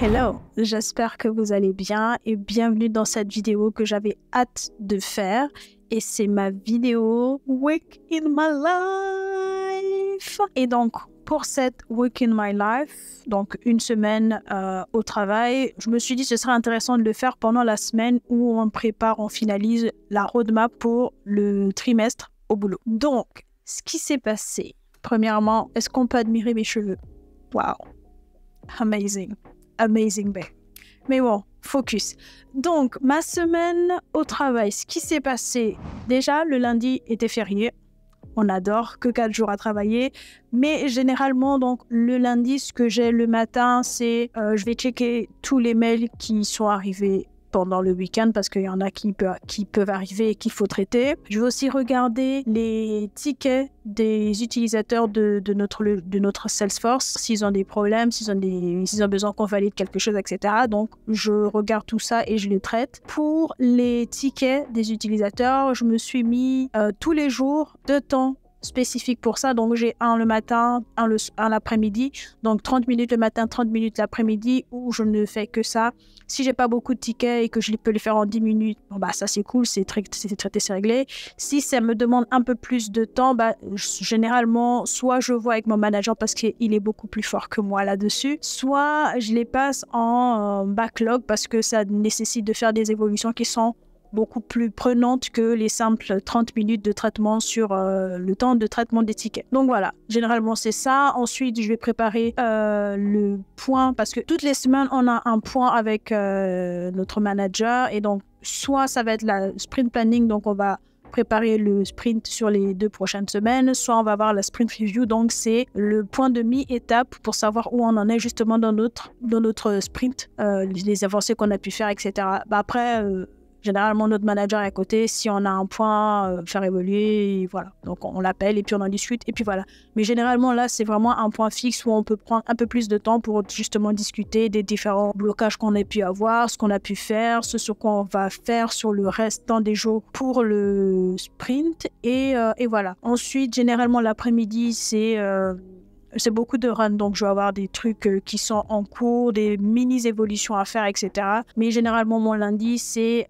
Hello, j'espère que vous allez bien et bienvenue dans cette vidéo que j'avais hâte de faire. Et c'est ma vidéo Week in My Life. Et donc, pour cette Week in My Life, donc une semaine au travail, je me suis dit que ce serait intéressant de le faire pendant la semaine où on finalise la roadmap pour le trimestre au boulot. Donc, ce qui s'est passé, premièrement, est-ce qu'on peut admirer mes cheveux? Wow, amazing. Amazing babe. Mais bon, focus. Donc, ma semaine au travail, ce qui s'est passé, déjà, le lundi était férié. On adore que 4 jours à travailler. Mais généralement, donc, le lundi, ce que j'ai le matin, c'est je vais checker tous les mails qui sont arrivés pendant le week-end parce qu'il y en a qui peuvent arriver et qu'il faut traiter. Je vais aussi regarder les tickets des utilisateurs de notre Salesforce, s'ils ont des problèmes, s'ils ont besoin qu'on valide quelque chose, etc. Donc, je regarde tout ça et je les traite. Pour les tickets des utilisateurs, je me suis mis tous les jours 2 temps spécifique pour ça. Donc, j'ai un le matin, un l'après-midi. Donc, 30 minutes le matin, 30 minutes l'après-midi où je ne fais que ça. Si j'ai pas beaucoup de tickets et que je peux les faire en 10 minutes, bon, bah, ça, c'est cool, c'est traité, c'est réglé. Si ça me demande un peu plus de temps, bah, généralement, soit je vois avec mon manager parce qu'il est beaucoup plus fort que moi là-dessus, soit je les passe en backlog parce que ça nécessite de faire des évolutions qui sont beaucoup plus prenante que les simples 30 minutes de traitement sur le temps de traitement des tickets. Donc voilà, généralement c'est ça. Ensuite, je vais préparer le point parce que toutes les semaines, on a un point avec notre manager et donc soit ça va être la sprint planning, donc on va préparer le sprint sur les 2 prochaines semaines, soit on va avoir la sprint review, donc c'est le point de mi-étape pour savoir où on en est justement dans notre sprint, les avancées qu'on a pu faire, etc. Bah après, généralement, notre manager est à côté. Si on a un point, faire évoluer, voilà. Donc, on l'appelle et puis on en discute et puis voilà. Mais généralement, là, c'est vraiment un point fixe où on peut prendre un peu plus de temps pour justement discuter des différents blocages qu'on a pu avoir, ce qu'on a pu faire, ce sur quoi on va faire sur le restant des jours pour le sprint et voilà. Ensuite, généralement, l'après-midi, c'est beaucoup de runs, donc je vais avoir des trucs qui sont en cours, des mini-évolutions à faire, etc. Mais généralement, mon lundi, c'est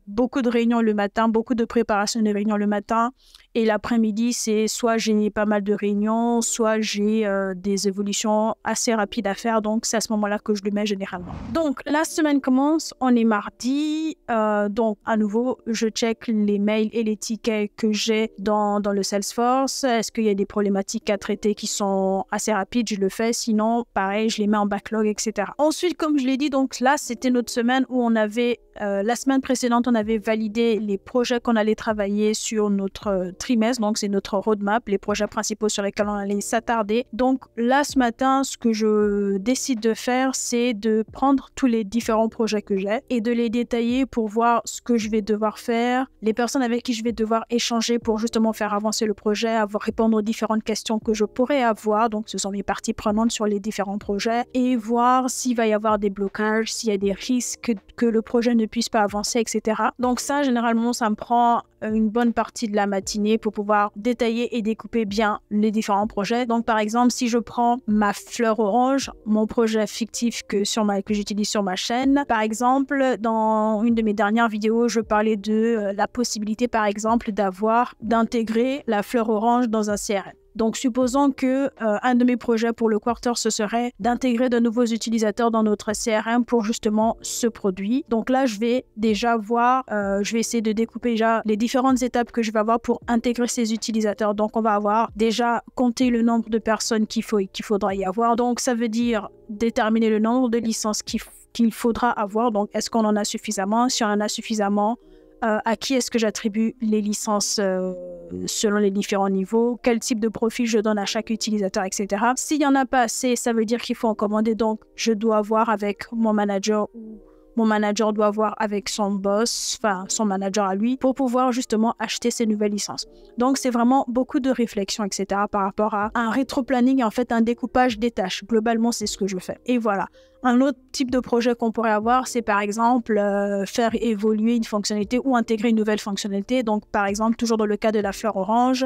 beaucoup de réunions le matin, beaucoup de préparation de réunions le matin. Et l'après-midi, c'est soit j'ai pas mal de réunions, soit j'ai des évolutions assez rapides à faire. Donc, c'est à ce moment-là que je le mets généralement. Donc, la semaine commence, on est mardi. Donc, à nouveau, je check les mails et les tickets que j'ai dans le Salesforce. Est-ce qu'il y a des problématiques à traiter qui sont assez rapides? Je le fais. Sinon, pareil, je les mets en backlog, etc. Ensuite, comme je l'ai dit, donc là, c'était notre semaine où on avait, la semaine précédente, on avait validé les projets qu'on allait travailler sur notre trimestre, donc c'est notre roadmap, les projets principaux sur lesquels on allait s'attarder. Donc là, ce matin, ce que je décide de faire, c'est de prendre tous les différents projets que j'ai et de les détailler pour voir ce que je vais devoir faire, les personnes avec qui je vais devoir échanger pour justement faire avancer le projet, répondre aux différentes questions que je pourrais avoir. Donc ce sont mes parties prenantes sur les différents projets et voir s'il va y avoir des blocages, s'il y a des risques que le projet ne puisse pas avancer, etc. Donc ça, généralement, ça me prend une bonne partie de la matinée pour pouvoir détailler et découper bien les différents projets. Donc, par exemple, si je prends ma fleur orange, mon projet fictif que j'utilise sur ma chaîne, par exemple, dans une de mes dernières vidéos, je parlais de la possibilité, par exemple, d'intégrer la fleur orange dans un CRM. Donc, supposons que un de mes projets pour le quarter, ce serait d'intégrer de nouveaux utilisateurs dans notre CRM pour justement ce produit. Donc là, je vais déjà voir, je vais essayer de découper déjà les différentes étapes que je vais avoir pour intégrer ces utilisateurs. Donc, on va avoir déjà compté le nombre de personnes qu'il faudra y avoir. Donc, ça veut dire déterminer le nombre de licences qu'il faudra avoir. Donc, est-ce qu'on en a suffisamment? Si on en a suffisamment, à qui est-ce que j'attribue les licences selon les différents niveaux, quel type de profil je donne à chaque utilisateur, etc. S'il n'y en a pas assez, ça veut dire qu'il faut en commander, donc je dois voir avec mon manager ou mon manager doit voir avec son boss, enfin son manager à lui, pour pouvoir justement acheter ces nouvelles licences. Donc c'est vraiment beaucoup de réflexion, etc. par rapport à un rétro-planning, en fait un découpage des tâches. Globalement, c'est ce que je fais. Et voilà. Un autre type de projet qu'on pourrait avoir, c'est par exemple faire évoluer une fonctionnalité ou intégrer une nouvelle fonctionnalité. Donc, par exemple, toujours dans le cas de la fleur orange,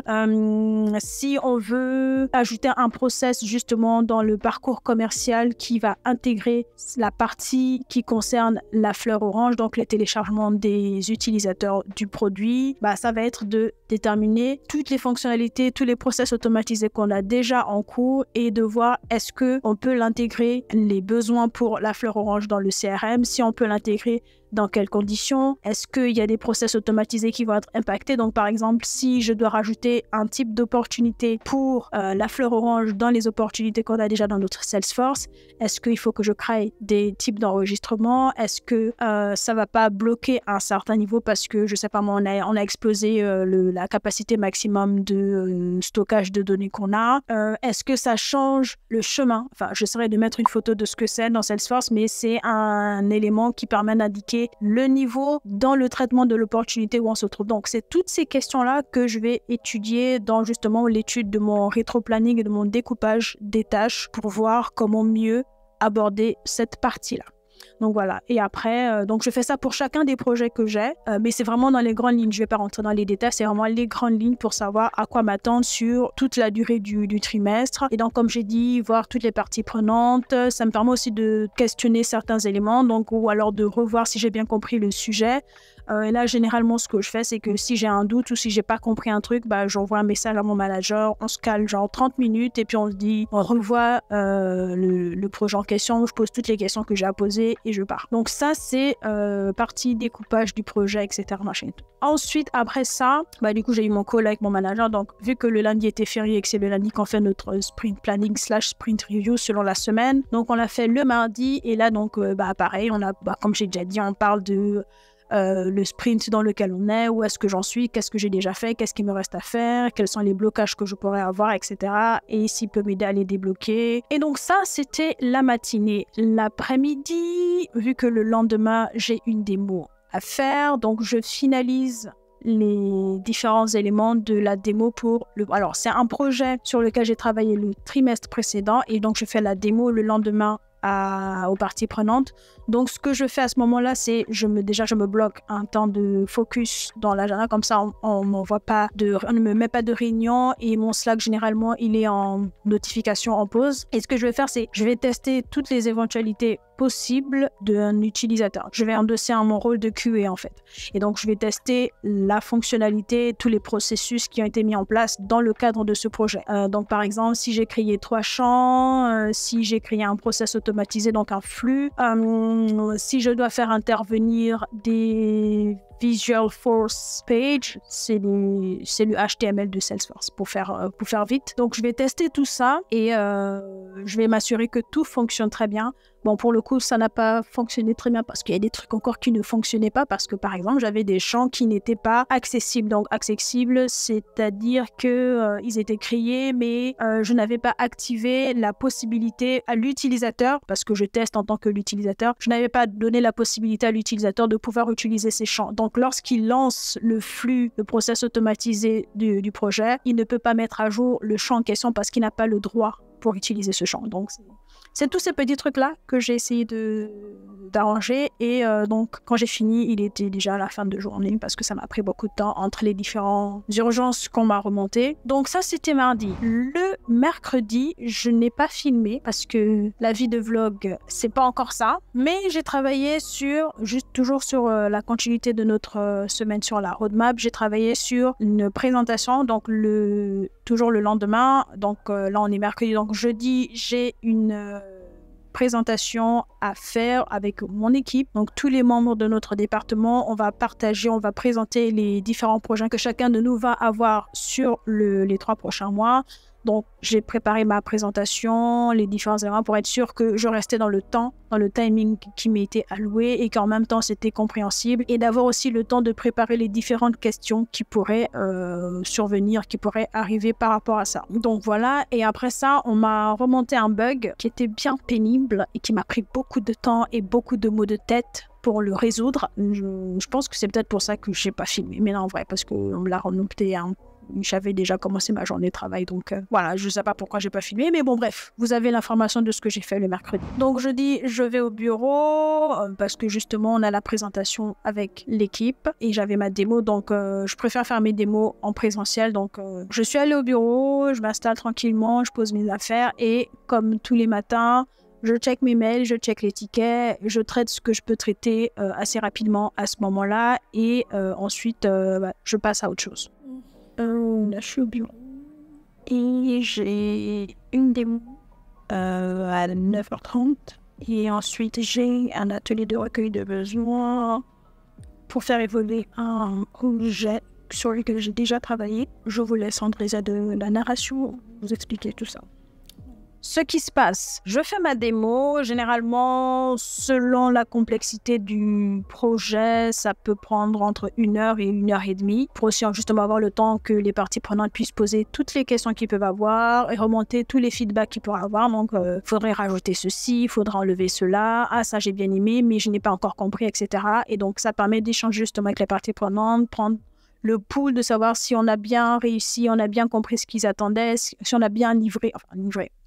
si on veut ajouter un process justement dans le parcours commercial qui va intégrer la partie qui concerne la fleur orange, donc les téléchargements des utilisateurs du produit, ça va être de déterminer toutes les fonctionnalités, tous les process automatisés qu'on a déjà en cours et de voir est-ce qu'on peut l'intégrer, les besoins pour la fleur orange dans le CRM, si on peut l'intégrer, dans quelles conditions, est-ce qu'il y a des process automatisés qui vont être impactés. Donc par exemple, si je dois rajouter un type d'opportunité pour la fleur orange dans les opportunités qu'on a déjà dans notre Salesforce, est-ce qu'il faut que je crée des types d'enregistrement, est-ce que ça va pas bloquer à un certain niveau parce que je sais pas moi, on a explosé la capacité maximum de stockage de données qu'on a, est-ce que ça change le chemin, enfin j'essaierai de mettre une photo de ce que c'est dans Salesforce, mais c'est un élément qui permet d'indiquer le niveau dans le traitement de l'opportunité où on se trouve. Donc, c'est toutes ces questions-là que je vais étudier dans justement l'étude de mon rétro-planning et de mon découpage des tâches pour voir comment mieux aborder cette partie-là. Donc voilà, et après, donc je fais ça pour chacun des projets que j'ai, mais c'est vraiment dans les grandes lignes, je ne vais pas rentrer dans les détails, c'est vraiment les grandes lignes pour savoir à quoi m'attendre sur toute la durée du trimestre. Et donc comme j'ai dit, voir toutes les parties prenantes, ça me permet aussi de questionner certains éléments, donc, ou alors de revoir si j'ai bien compris le sujet. Et là, généralement, ce que je fais, c'est que si j'ai un doute ou si j'ai pas compris un truc, j'envoie un message à mon manager, on se cale genre 30 minutes et puis on se dit, on revoit le projet en question, je pose toutes les questions que j'ai à poser et je pars. Donc ça, c'est partie découpage du projet, etc. Machin. Ensuite, après ça, du coup, j'ai eu mon call avec mon manager. Donc, vu que le lundi était férié et que c'est le lundi qu'on fait notre sprint planning / sprint review selon la semaine, donc on l'a fait le mardi et là, donc, pareil, on a, comme j'ai déjà dit, on parle de le sprint dans lequel on est, où est-ce que j'en suis, qu'est-ce que j'ai déjà fait, qu'est-ce qu'il me reste à faire, quels sont les blocages que je pourrais avoir, etc. Et s'il peut m'aider à les débloquer. Et donc ça, c'était la matinée. L'après-midi, vu que le lendemain, j'ai une démo à faire, donc je finalise les différents éléments de la démo pour le... Alors, c'est un projet sur lequel j'ai travaillé le trimestre précédent et donc je fais la démo le lendemain aux parties prenantes. Donc, ce que je fais à ce moment-là, c'est je me bloque un temps de focus dans l'agenda. Comme ça, on ne me met pas de réunion et mon Slack, généralement, il est en notification en pause. Et ce que je vais faire, c'est je vais tester toutes les éventualités possibles d'un utilisateur. Je vais endosser mon rôle de QA en fait. Et donc, je vais tester la fonctionnalité, tous les processus qui ont été mis en place dans le cadre de ce projet. Donc, par exemple, si j'ai créé 3 champs, si j'ai créé un process automatisé, donc un flux, si je dois faire intervenir des Visual Force Page, c'est le HTML de Salesforce pour faire vite. Donc, je vais tester tout ça et je vais m'assurer que tout fonctionne très bien. Bon, pour le coup, ça n'a pas fonctionné très bien parce qu'il y a des trucs encore qui ne fonctionnaient pas parce que, par exemple, j'avais des champs qui n'étaient pas accessibles. Donc, accessibles, c'est-à-dire que ils étaient créés, mais je n'avais pas activé la possibilité à l'utilisateur, parce que je teste en tant que l'utilisateur, je n'avais pas donné la possibilité à l'utilisateur de pouvoir utiliser ces champs. Donc, lorsqu'il lance le flux, le process automatisé du projet, il ne peut pas mettre à jour le champ en question parce qu'il n'a pas le droit pour utiliser ce champ. Donc, c'est tous ces petits trucs-là que j'ai essayé d'arranger. Et donc, quand j'ai fini, il était déjà à la fin de journée parce que ça m'a pris beaucoup de temps entre les différentes urgences qu'on m'a remontées. Donc ça, c'était mardi. Le mercredi, je n'ai pas filmé parce que la vie de vlog, c'est pas encore ça. Mais j'ai travaillé toujours sur la continuité de notre semaine sur la roadmap. J'ai travaillé sur une présentation, donc toujours le lendemain. Donc là, on est mercredi. Donc jeudi, j'ai une présentation à faire avec mon équipe. Donc, tous les membres de notre département, on va présenter les différents projets que chacun de nous va avoir sur les 3 prochains mois. Donc, j'ai préparé ma présentation, les différents éléments pour être sûr que je restais dans le timing qui m'était alloué et qu'en même temps, c'était compréhensible et d'avoir aussi le temps de préparer les différentes questions qui pourraient survenir, qui pourraient arriver par rapport à ça. Donc, voilà. Et après ça, on m'a remonté un bug qui était bien pénible et qui m'a pris beaucoup de temps et beaucoup de maux de tête pour le résoudre. Je pense que c'est peut-être pour ça que je n'ai pas filmé. Mais non, en vrai, parce qu'on me l'a remonté j'avais déjà commencé ma journée de travail. Donc voilà, je ne sais pas pourquoi j'ai pas filmé, mais bon bref, vous avez l'information de ce que j'ai fait le mercredi. Donc jeudi, je vais au bureau parce que justement, on a la présentation avec l'équipe et j'avais ma démo. Donc je préfère faire mes démos en présentiel. Donc je suis allée au bureau, je m'installe tranquillement, je pose mes affaires et comme tous les matins, je check mes mails, je check les tickets, je traite ce que je peux traiter assez rapidement à ce moment-là et ensuite je passe à autre chose. Là, je suis au bureau et j'ai une démo à 9h30 et ensuite j'ai un atelier de recueil de besoins pour faire évoluer un projet sur lequel j'ai déjà travaillé. Je vous laisse Andrésa de la narration vous expliquer tout ça. Ce qui se passe, je fais ma démo, généralement selon la complexité du projet, ça peut prendre entre 1h et 1h30 pour aussi justement avoir le temps que les parties prenantes puissent poser toutes les questions qu'ils peuvent avoir et remonter tous les feedbacks qu'ils pourraient avoir. Donc, il faudrait rajouter ceci, il faudra enlever cela, ah ça j'ai bien aimé mais je n'ai pas encore compris, etc. Et donc ça permet d'échanger justement avec les parties prenantes, prendre le pouls de savoir si on a bien réussi, on a bien compris ce qu'ils attendaient, si on a bien livré,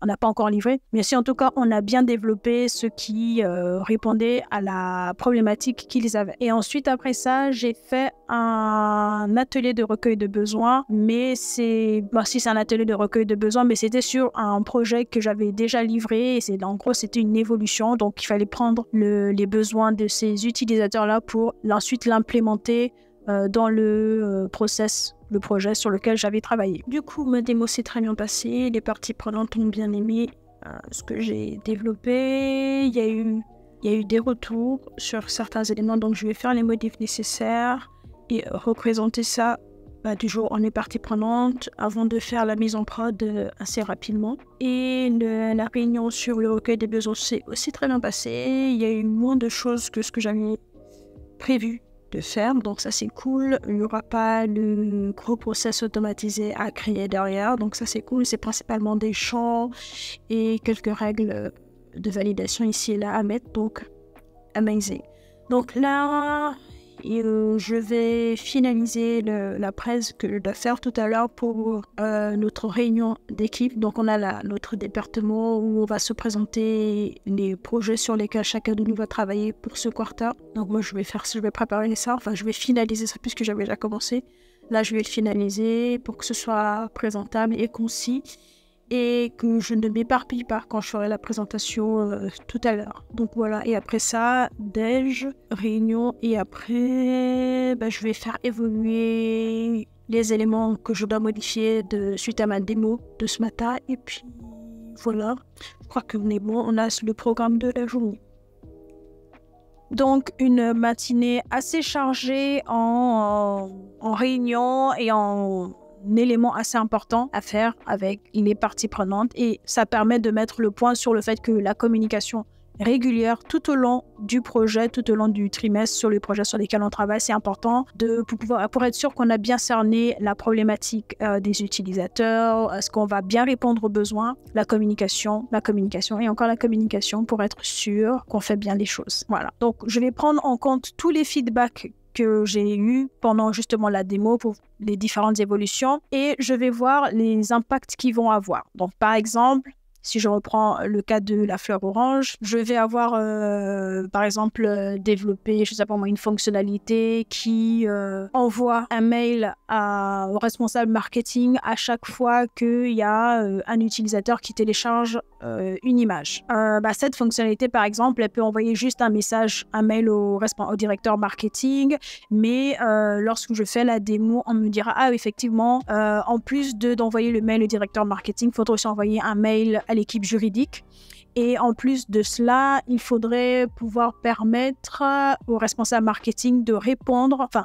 on n'a pas encore livré, mais si en tout cas on a bien développé ce qui répondait à la problématique qu'ils avaient. Et ensuite après ça, j'ai fait un atelier de recueil de besoins, mais si c'est un atelier de recueil de besoins, mais c'était sur un projet que j'avais déjà livré et en gros c'était une évolution, donc il fallait prendre les besoins de ces utilisateurs-là pour ensuite l'implémenter dans le projet sur lequel j'avais travaillé. Du coup, ma démo s'est très bien passée, les parties prenantes ont bien aimé ce que j'ai développé, il y a eu des retours sur certains éléments, donc je vais faire les modifs nécessaires et représenter ça du jour en les parties prenantes avant de faire la mise en prod assez rapidement. Et la réunion sur le recueil des besoins s'est aussi très bien passée, il y a eu moins de choses que ce que j'avais prévu de faire, donc ça c'est cool. Il n'y aura pas le gros process automatisé à créer derrière, donc ça c'est cool. C'est principalement des champs et quelques règles de validation ici et là à mettre, donc amazing. Donc là je vais finaliser la presse que je dois faire tout à l'heure pour notre réunion d'équipe. Donc on a notre département où on va se présenter les projets sur lesquels chacun de nous va travailler pour ce quarter. Donc moi je vais préparer ça, je vais finaliser ça puisque j'avais déjà commencé. Là je vais le finaliser pour que ce soit présentable et concis et que je ne m'éparpille pas quand je ferai la présentation tout à l'heure. Donc voilà, et après ça, déj, réunion, et après, je vais faire évoluer les éléments que je dois modifier suite à ma démo de ce matin, et puis voilà, je crois qu'on est bon, on a le programme de la journée. Donc une matinée assez chargée en réunion et en élément assez important à faire avec les parties prenantes et ça permet de mettre le point sur le fait que la communication régulière tout au long du projet, tout au long du trimestre sur les projets sur lesquels on travaille, c'est important pour être sûr qu'on a bien cerné la problématique des utilisateurs, est-ce qu'on va bien répondre aux besoins, la communication et encore la communication pour être sûr qu'on fait bien les choses. Voilà. Donc je vais prendre en compte tous les feedbacks que j'ai eu pendant justement la démo pour les différentes évolutions et je vais voir les impacts qu'ils vont avoir. Donc par exemple, si je reprends le cas de la fleur orange, je vais avoir par exemple développé, je sais pas moi, une fonctionnalité qui envoie un mail au responsable marketing à chaque fois qu'il y a un utilisateur qui télécharge une image. Cette fonctionnalité par exemple, elle peut envoyer juste un mail au directeur marketing, mais lorsque je fais la démo, on me dira ah effectivement, en plus d'envoyer le mail au directeur marketing, il faudrait aussi envoyer un mail à l'équipe juridique. Et en plus de cela, il faudrait pouvoir permettre au responsable marketing de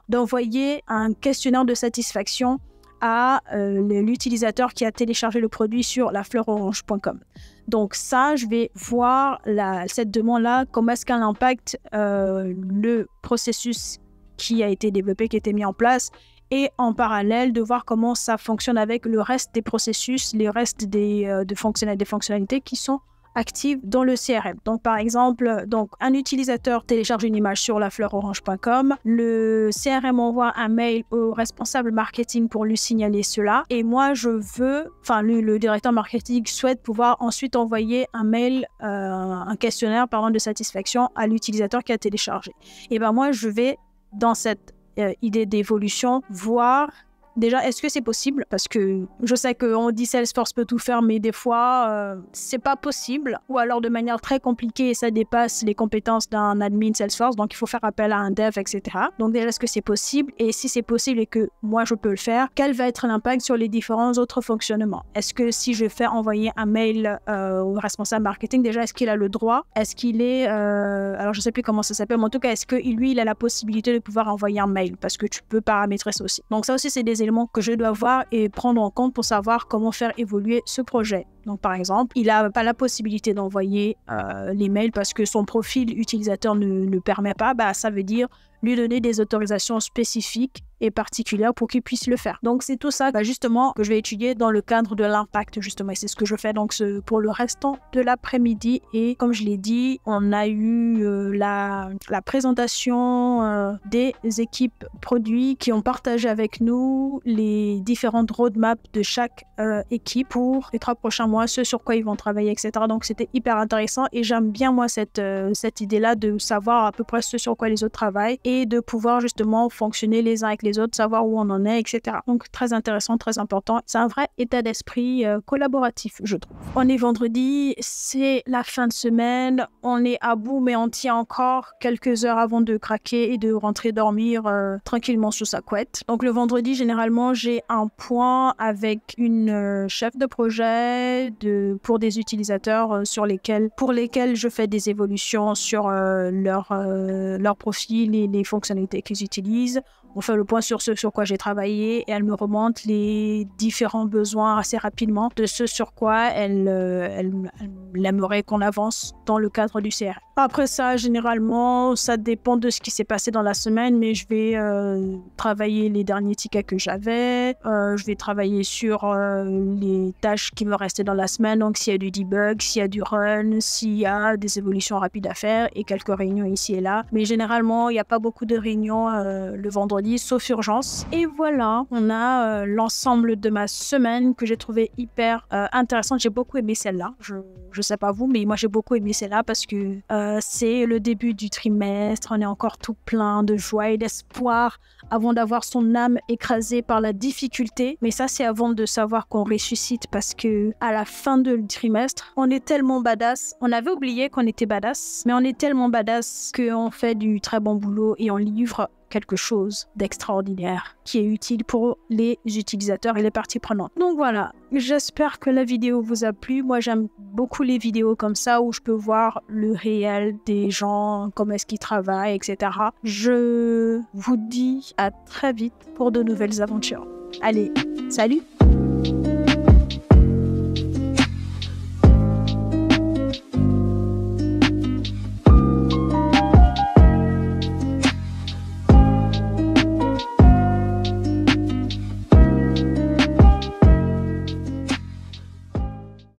d'envoyer un questionnaire de satisfaction à l'utilisateur qui a téléchargé le produit sur lafleurorange.com. Donc ça, je vais voir cette demande-là, comment est-ce qu'elle impacte le processus qui a été développé, qui a été mis en place, et en parallèle de voir comment ça fonctionne avec le reste des processus, les restes des fonctionnalités qui sont active dans le CRM. Donc, par exemple, un utilisateur télécharge une image sur lafleurorange.com. Le CRM envoie un mail au responsable marketing pour lui signaler cela. Et moi, le directeur marketing souhaite pouvoir ensuite envoyer un mail, un questionnaire de satisfaction à l'utilisateur qui a téléchargé. Et ben moi, je vais dans cette idée d'évolution voir déjà, est-ce que c'est possible? Parce que je sais qu'on dit Salesforce peut tout faire, mais des fois, c'est pas possible. Ou alors de manière très compliquée, ça dépasse les compétences d'un admin Salesforce. Donc, il faut faire appel à un dev, etc. Donc, déjà, est-ce que c'est possible? Et si c'est possible et que moi, je peux le faire, quel va être l'impact sur les différents autres fonctionnements? Est-ce que si je fais envoyer un mail au responsable marketing, déjà, est-ce qu'il a le droit? Est-ce qu'il est... alors, je sais plus comment ça s'appelle, mais en tout cas, est-ce que lui, il a la possibilité de pouvoir envoyer un mail? Parce que tu peux paramétrer ça aussi. Donc, ça aussi, c'est des éléments que je dois voir et prendre en compte pour savoir comment faire évoluer ce projet. Donc, par exemple, il n'a pas la possibilité d'envoyer les mails parce que son profil utilisateur ne permet pas. Ça veut dire lui donner des autorisations spécifiques et particulières pour qu'il puisse le faire. Donc, c'est tout ça justement que je vais étudier dans le cadre de l'impact, justement. Et c'est ce que je fais donc pour le restant de l'après-midi. Et comme je l'ai dit, on a eu la présentation des équipes produits qui ont partagé avec nous les différentes roadmaps de chaque équipe pour les 3 prochains mois, ce sur quoi ils vont travailler, etc. Donc, c'était hyper intéressant et j'aime bien, moi, cette idée-là de savoir à peu près ce sur quoi les autres travaillent et de pouvoir justement fonctionner les uns avec les autres, savoir où on en est, etc. Donc, très intéressant, très important. C'est un vrai état d'esprit collaboratif, je trouve. On est vendredi, c'est la fin de semaine, on est à bout, mais on tient encore quelques heures avant de craquer et de rentrer dormir tranquillement sous sa couette. Donc, le vendredi, généralement, j'ai un point avec une chef de projet pour des utilisateurs pour lesquels je fais des évolutions sur leur profil et les fonctionnalités qu'ils utilisent. On fait le point sur ce sur quoi j'ai travaillé et elle me remonte les différents besoins assez rapidement de ce sur quoi elle aimerait qu'on avance dans le cadre du CRM. Après ça, généralement, ça dépend de ce qui s'est passé dans la semaine, mais je vais travailler les derniers tickets que j'avais. Je vais travailler sur les tâches qui me restaient dans la semaine, donc s'il y a du debug, s'il y a du run, s'il y a des évolutions rapides à faire et quelques réunions ici et là. Mais généralement, il n'y a pas beaucoup de réunions le vendredi, sauf urgence. Et voilà, on a l'ensemble de ma semaine que j'ai trouvé hyper intéressante. J'ai beaucoup aimé celle-là. Je sais pas vous, mais moi j'ai beaucoup aimé celle-là parce que c'est le début du trimestre. On est encore tout plein de joie et d'espoir avant d'avoir son âme écrasée par la difficulté. Mais ça, c'est avant de savoir qu'on ressuscite parce que à la fin du trimestre, on est tellement badass. On avait oublié qu'on était badass, mais on est tellement badass qu'on fait du très bon boulot et on livre quelque chose d'extraordinaire qui est utile pour les utilisateurs et les parties prenantes. Donc voilà, j'espère que la vidéo vous a plu. Moi, j'aime beaucoup les vidéos comme ça où je peux voir le réel des gens, comment est-ce qu'ils travaillent, etc. Je vous dis à très vite pour de nouvelles aventures. Allez, salut!